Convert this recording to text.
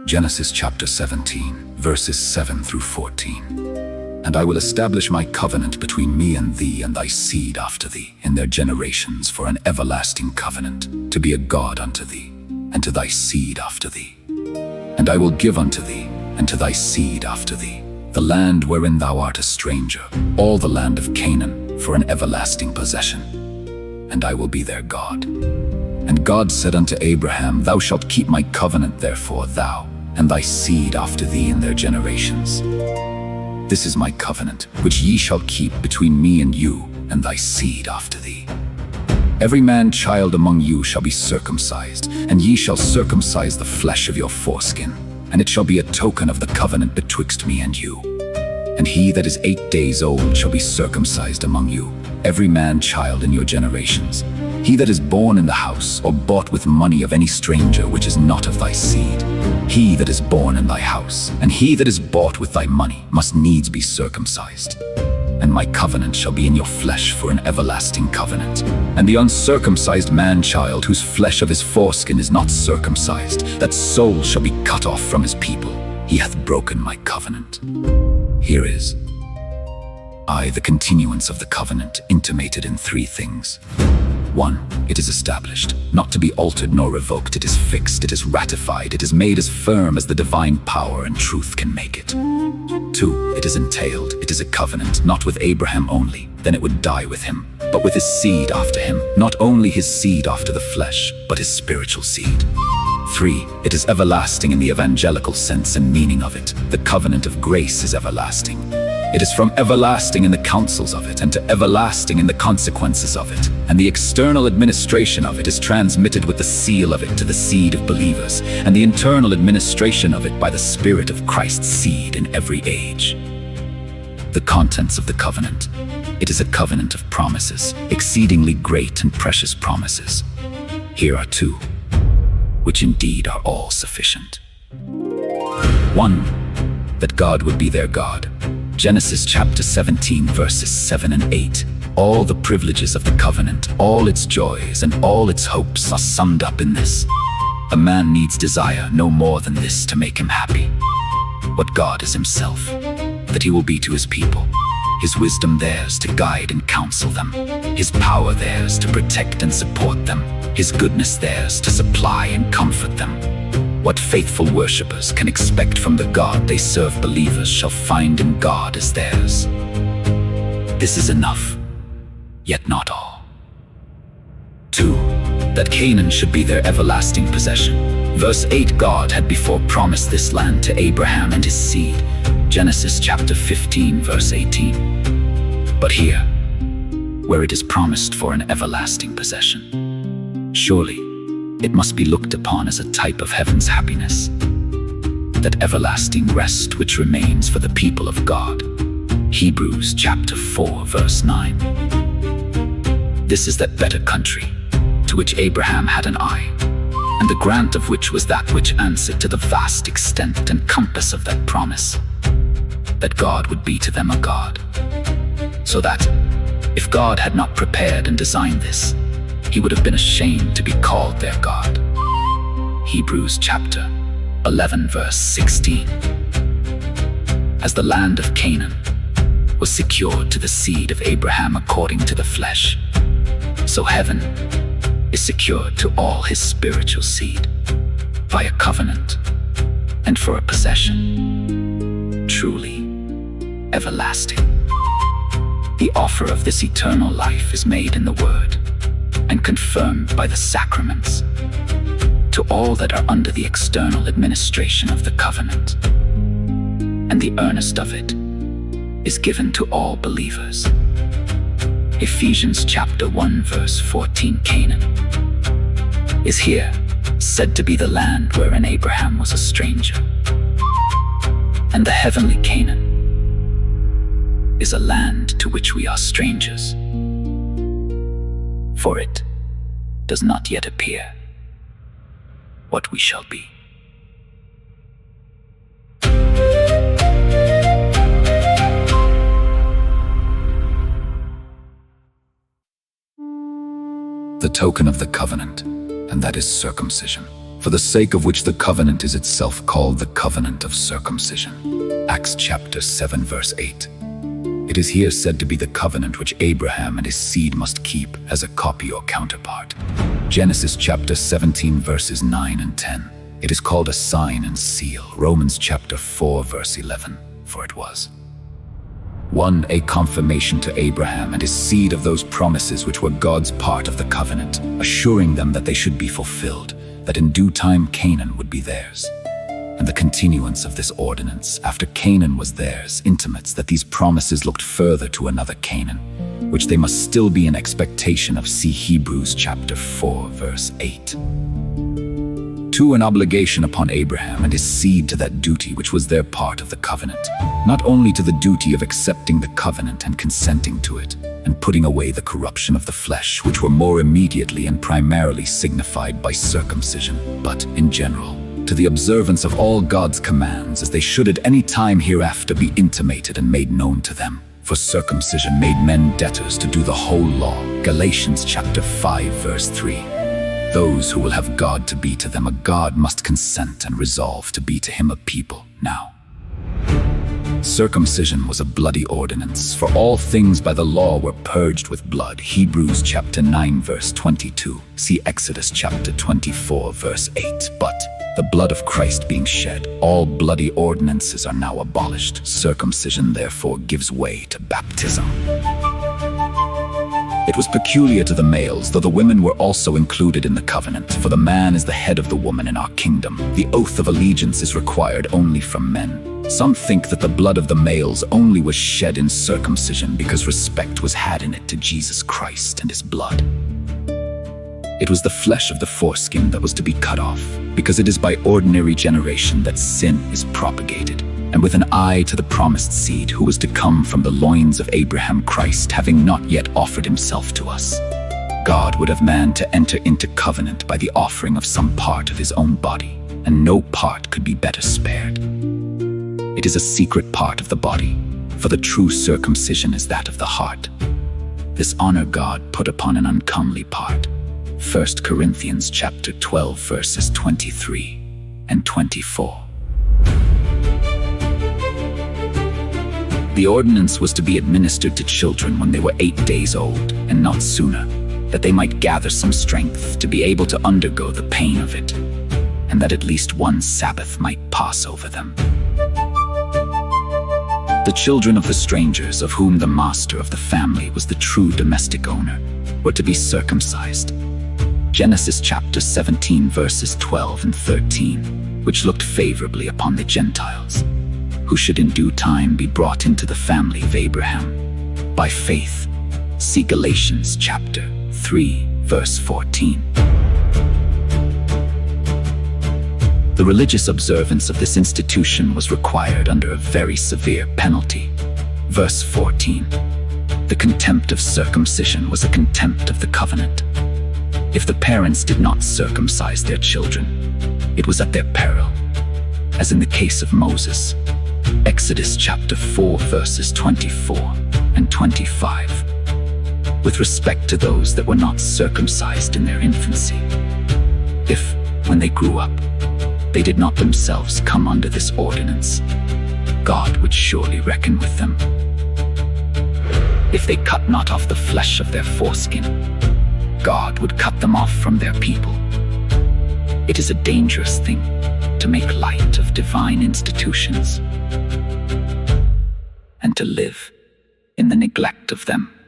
Genesis chapter 17, verses 7 through 14. And I will establish my covenant between me and thee and thy seed after thee in their generations for an everlasting covenant, to be a God unto thee, and to thy seed after thee. And I will give unto thee, and to thy seed after thee, the land wherein thou art a stranger, all the land of Canaan, for an everlasting possession. And I will be their God. And God said unto Abraham, Thou shalt keep my covenant, therefore, thou and thy seed after thee in their generations. This is my covenant, which ye shall keep between me and you, and thy seed after thee. Every man child among you shall be circumcised, and ye shall circumcise the flesh of your foreskin, and it shall be a token of the covenant betwixt me and you. And he that is 8 days old shall be circumcised among you, every man child in your generations. He that is born in the house, or bought with money of any stranger which is not of thy seed, he that is born in thy house, and he that is bought with thy money, must needs be circumcised. And my covenant shall be in your flesh for an everlasting covenant. And the uncircumcised man-child, whose flesh of his foreskin is not circumcised, that soul shall be cut off from his people. He hath broken my covenant. Here is the continuance of the covenant, intimated in 3 things. 1. It is established, not to be altered nor revoked. It is fixed, it is ratified, it is made as firm as the divine power and truth can make it. 2. It is entailed, it is a covenant, not with Abraham only, then it would die with him, but with his seed after him, not only his seed after the flesh, but his spiritual seed. 3. It is everlasting in the evangelical sense and meaning of it. The covenant of grace is everlasting. It is from everlasting in the counsels of it, and to everlasting in the consequences of it. And the external administration of it is transmitted with the seal of it to the seed of believers, and the internal administration of it by the Spirit of Christ's seed in every age. The contents of the covenant. It is a covenant of promises, exceedingly great and precious promises. Here are 2, which indeed are all sufficient. 1. That God would be their God. Genesis chapter 17, verses 7 and 8. All the privileges of the covenant, all its joys and all its hopes are summed up in this. A man needs desire no more than this to make him happy. What God is himself, that he will be to his people. His wisdom theirs to guide and counsel them. His power theirs to protect and support them. His goodness theirs to supply and comfort them. What faithful worshippers can expect from the God they serve, believers shall find in God as theirs. This is enough, yet not all. 2. That Canaan should be their everlasting possession. Verse 8. God had before promised this land to Abraham and his seed. Genesis chapter 15, verse 18. But here, where it is promised for an everlasting possession, surely it must be looked upon as a type of heaven's happiness, that everlasting rest which remains for the people of God. Hebrews chapter 4, verse 9. This is that better country, to which Abraham had an eye, and the grant of which was that which answered to the vast extent and compass of that promise, that God would be to them a God, so that, if God had not prepared and designed this, he would have been ashamed to be called their God. Hebrews chapter 11, verse 16. As the land of Canaan was secured to the seed of Abraham according to the flesh, so heaven is secured to all his spiritual seed by a covenant and for a possession, truly everlasting. The offer of this eternal life is made in the Word and confirmed by the sacraments to all that are under the external administration of the covenant. And the earnest of it is given to all believers. Ephesians chapter 1, verse 14. Canaan is here said to be the land wherein Abraham was a stranger. And the heavenly Canaan is a land to which we are strangers. For it does not yet appear what we shall be. The token of the covenant, and that is circumcision. for the sake of which the covenant is itself called the covenant of circumcision. Acts chapter 7 verse 8. It is here said to be the covenant which Abraham and his seed must keep as a copy or counterpart. Genesis chapter 17 verses 9 and 10. It is called a sign and seal. Romans chapter 4 verse 11. For it was 1. A confirmation to Abraham and his seed of those promises which were God's part of the covenant, assuring them that they should be fulfilled, that in due time Canaan would be theirs. And the continuance of this ordinance, after Canaan was theirs, intimates that these promises looked further to another Canaan, which they must still be in expectation of. See Hebrews chapter 4 verse 8. 2. An obligation upon Abraham and his seed to that duty which was their part of the covenant, not only to the duty of accepting the covenant and consenting to it, and putting away the corruption of the flesh, which were more immediately and primarily signified by circumcision, but, in general, to the observance of all God's commands, as they should at any time hereafter be intimated and made known to them. For circumcision made men debtors to do the whole law. Galatians chapter 5 verse 3. Those who will have God to be to them a God must consent and resolve to be to him a people. Now, circumcision was a bloody ordinance, for all things by the law were purged with blood. Hebrews chapter 9 verse 22. See Exodus chapter 24 verse 8. But the blood of Christ being shed, all bloody ordinances are now abolished. Circumcision therefore gives way to baptism. It was peculiar to the males, though the women were also included in the covenant, for the man is the head of the woman in our kingdom. The oath of allegiance is required only from men. Some think that the blood of the males only was shed in circumcision because respect was had in it to Jesus Christ and his blood. It was the flesh of the foreskin that was to be cut off, because it is by ordinary generation that sin is propagated, and with an eye to the promised seed who was to come from the loins of Abraham, Christ having not yet offered himself to us. God would have man to enter into covenant by the offering of some part of his own body, and no part could be better spared. It is a secret part of the body, for the true circumcision is that of the heart. This honor God put upon an uncomely part. 1 Corinthians chapter 12 verses 23 and 24. The ordinance was to be administered to children when they were 8 days old, and not sooner, that they might gather some strength to be able to undergo the pain of it, and that at least one Sabbath might pass over them. The children of the strangers, of whom the master of the family was the true domestic owner, were to be circumcised. Genesis chapter 17 verses 12 and 13, which looked favorably upon the Gentiles, who should in due time be brought into the family of Abraham by faith. See Galatians chapter 3 verse 14. The religious observance of this institution was required under a very severe penalty. Verse 14. The contempt of circumcision was a contempt of the covenant. If the parents did not circumcise their children, it was at their peril, as in the case of Moses. Exodus chapter 4 verses 24 and 25. With respect to those that were not circumcised in their infancy, if, when they grew up, they did not themselves come under this ordinance, God would surely reckon with them. If they cut not off the flesh of their foreskin, God would cut them off from their people. It is a dangerous thing to make light of divine institutions and to live in the neglect of them.